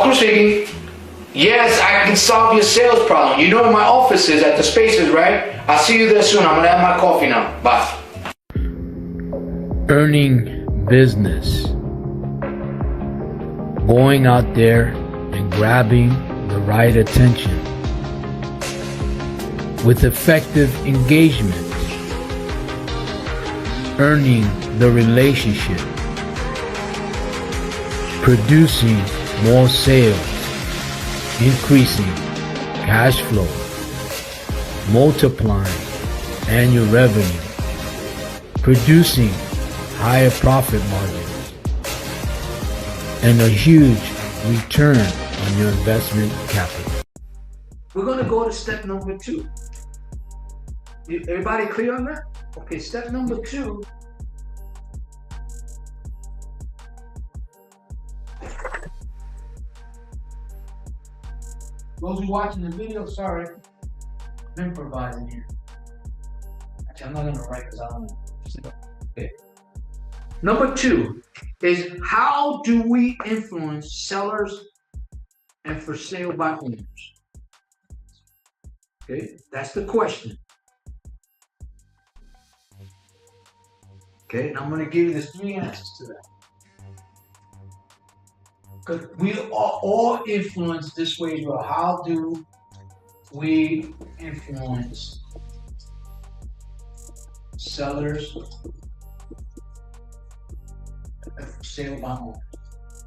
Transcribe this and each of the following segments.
Realtor speaking. Yes, I can solve your sales problem. You know where my office is at the Spaces, right? I'll see you there soon. I'm gonna have my coffee now. Bye. Earning business. Going out there and grabbing the right attention. With effective engagement. Earning the relationship. Producing more sales. Increasing cash flow, multiplying annual revenue, producing higher profit margins, and a huge return on your investment capital. We're going to go to step number 2. Everybody clear on that? Okay, step number 2. Those who are watching the video, sorry, I'm improvising here. Actually, I'm not going to write because I don't know. Okay. Number 2 is, how do we influence sellers and for sale by owners? Okay, that's the question. Okay, and I'm going to give you the 3 answers to that. Because we are all influenced this way as well. How do we influence sellers for sale by owners?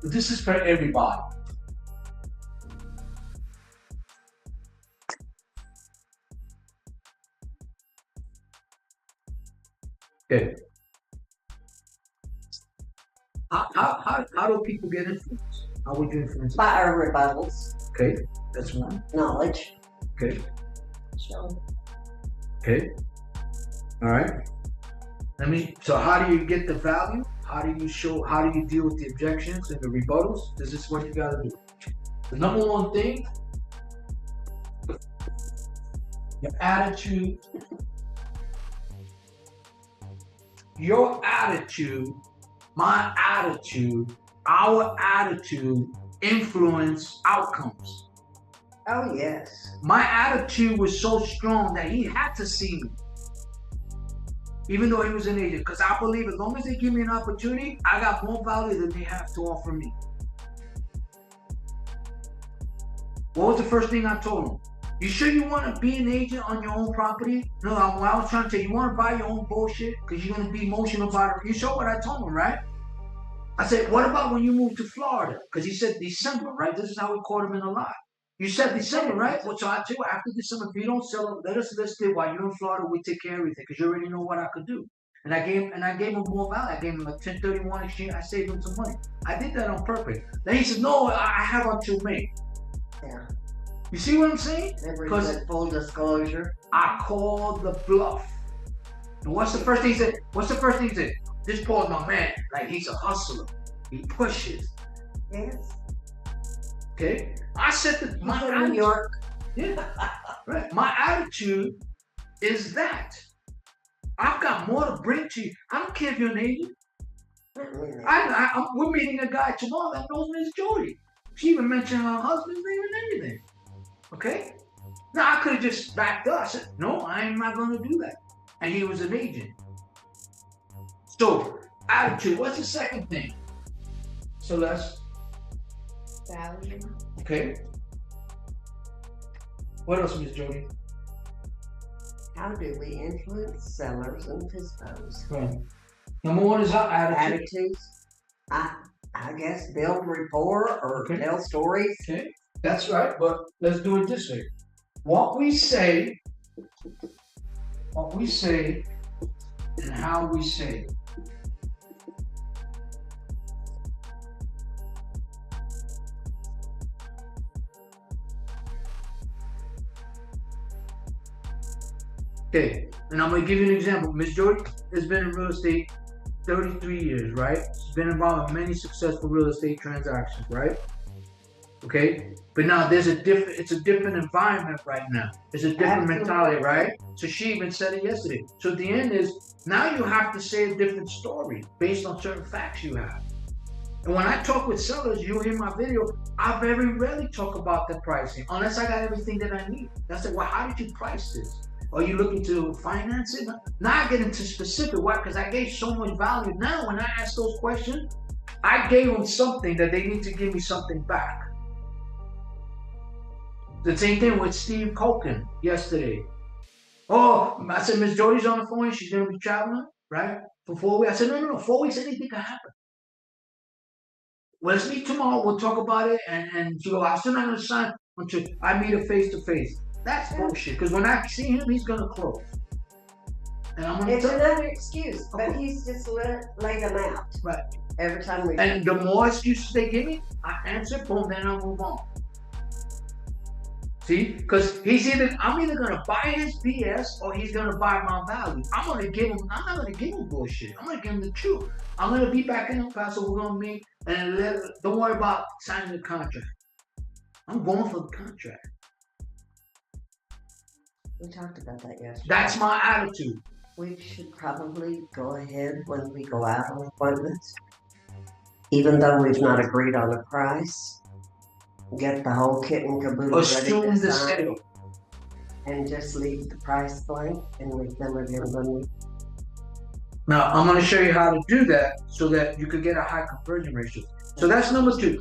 This is for everybody. Okay. How do people get influenced? How would you influence? By our rebuttals. Okay, that's one. Knowledge. Okay. Show. Okay. All right. So how do you get the value? How do you show, how do you deal with the objections and the rebuttals? This is what you gotta do. The number one thing, your attitude. Your attitude, my attitude, our attitude influence outcomes. Oh, yes. My attitude was so strong that he had to see me, even though he was an agent, because I believe as long as they give me an opportunity, I got more value than they have to offer me. What was the first thing I told him? You sure you want to be an agent on your own property? No, I was trying to tell you, you want to buy your own bullshit because you're going to be emotional about it. You saw what I told him, right? I said, what about when you move to Florida? Because he said December, right? This is how we caught him in a lie. You said December, right? Well, so I tell you, after December, if you don't sell it, let us list it while you're in Florida. We take care of everything because you already know what I could do. And I gave him more value. I gave him a 1031 exchange. I saved him some money. I did that on purpose. Then he said, no, I have until May. Yeah. You see what I'm saying? Because full disclosure. I called the bluff. And what's the first thing he said? This Paul's my man. Like, he's a hustler. He pushes. Yes. Okay? I said that my attitude, New York. Yeah. Right. My attitude is that I've got more to bring to you. I don't care if you're an agent. We're meeting a guy tomorrow that knows Miss Jody. She even mentioned her husband's name and everything. Okay? Now, I could have just backed up. I said, no, I am not going to do that. And he was an agent. So, attitude. What's the second thing? Celeste? Value. Okay. What else, Miss Jody? How do we influence sellers and FSBOs? Right. Number 1 is our attitude. Attitudes. I guess build rapport or tell stories. Okay. That's right, but let's do it this way. What we say, and how we say it. Okay, and I'm going to give you an example. Miss Jody has been in real estate 33 years, right? She's been involved in many successful real estate transactions, right? Okay, but now it's a different environment right now. It's a different mentality, right? So she even said it yesterday. So the end is, now you have to say a different story based on certain facts you have. And when I talk with sellers, you'll hear my video, I very rarely talk about the pricing, unless I got everything that I need. That's it. Well, how did you price this? Are you looking to finance it? Now I get into specific. Why? Because I gave so much value. Now when I ask those questions, I gave them something that they need to give me something back. The same thing with Steve Culkin yesterday. Oh, I said, Miss Jody's on the phone. She's going to be traveling, right? For 4 weeks. I said, no, 4 weeks, anything can happen. Well, let's meet tomorrow. We'll talk about it. And she goes, I'm still not going to sign until I meet her face to face. That's bullshit. Because when I see him, he's going to close. And I'm It's another excuse, but he's just laid them out. Right. Every time we. And the more excuses they give me, I answer, boom, then I move on. See, because I'm either gonna buy his BS or he's gonna buy my value. I'm not gonna give him bullshit. I'm gonna give him the truth. I'm gonna be back in El Paso. We're gonna meet, and don't worry about signing the contract. I'm going for the contract. We talked about that yesterday. That's my attitude. We should probably go ahead when we go out on appointments, even though we've not agreed on a price. Get the whole kit and caboodle Assume ready to the sign, sale. and just leave the price blank and leave them again when we. Now I'm going to show you how to do that so that you could get a high conversion ratio. So that's number 2.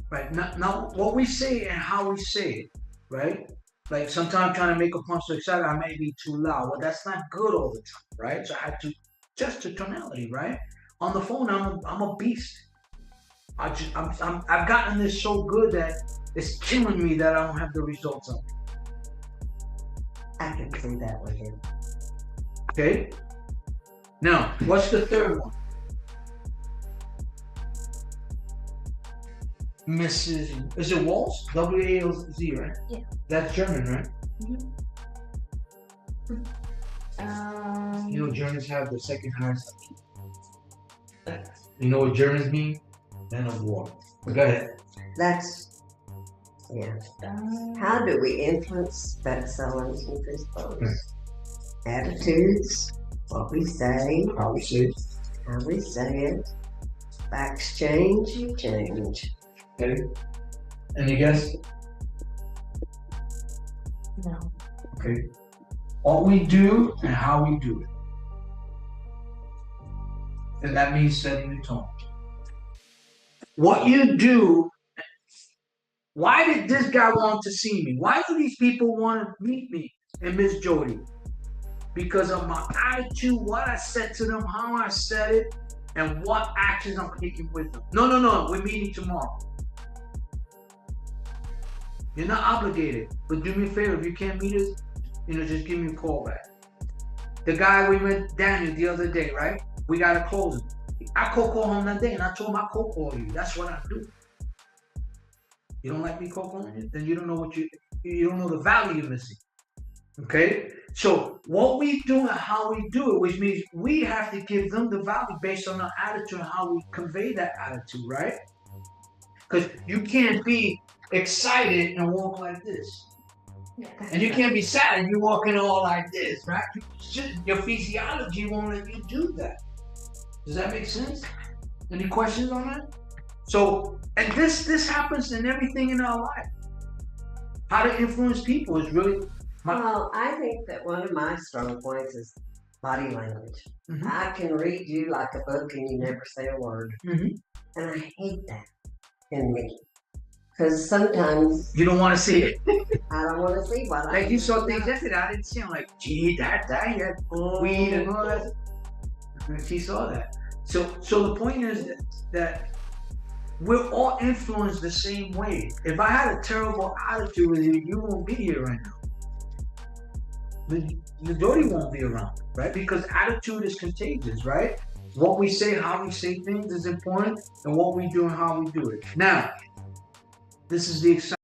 Right now, what we say and how we say it, right? Like sometimes trying to make a point so excited, I may be too loud. Well, that's not good all the time, right? So I had to adjust the tonality, right? On the phone, I'm a beast. I've gotten this so good that it's killing me that I don't have the results on it. I can see that with him. Okay. Now, what's the third one? Mrs. Is it Waltz? W-A-L-Z, right? Yeah. That's German, right? Mm-hmm. You know, Germans have the second highest. You know what Germans mean? Men of war. But go ahead. That's, yeah. How do we influence bestsellers and FSBOs? Attitudes, what we say, How we say it. how we say it. Facts change, you change. Okay. Any guess? No. Okay. What we do and how we do it. And that means setting the tone. What you do, why did this guy want to see me? Why do these people want to meet me and Miss Jody? Because of my attitude, what I said to them, how I said it, and what actions I'm taking with them. No, we're meeting tomorrow. You're not obligated, but do me a favor, if you can't meet us, just give me a call back. The guy we met, Daniel, the other day, right? We got to close him. I cold call him that day, and I told him I cold call you. That's what I do. You don't like me cold calling you? Then you don't know you don't know the value you're missing. Okay? So what we do and how we do it, which means we have to give them the value based on our attitude and how we convey that attitude, right? Because you can't be excited and walk like this. Yeah. And you can't be sad and you're walking all like this, right? Your physiology won't let you do that. Does that make sense? Any questions on that? So, and this happens in everything in our life. How to influence people is really Well, I think that one of my strong points is body language. Mhm. I can read you like a book and you never say a word. Mhm. And I hate that in me. Because sometimes You don't want to see it. I don't want to see what Like you saw things yesterday, I didn't see them. Like, gee, that guy had weed and all that. And she saw that. So the point is that we're all influenced the same way. If I had a terrible attitude with you, you won't be here right now. The majority won't be around, right? Because attitude is contagious, right? What we say, how we say things is important, and what we do and how we do it. Now, this is the exciting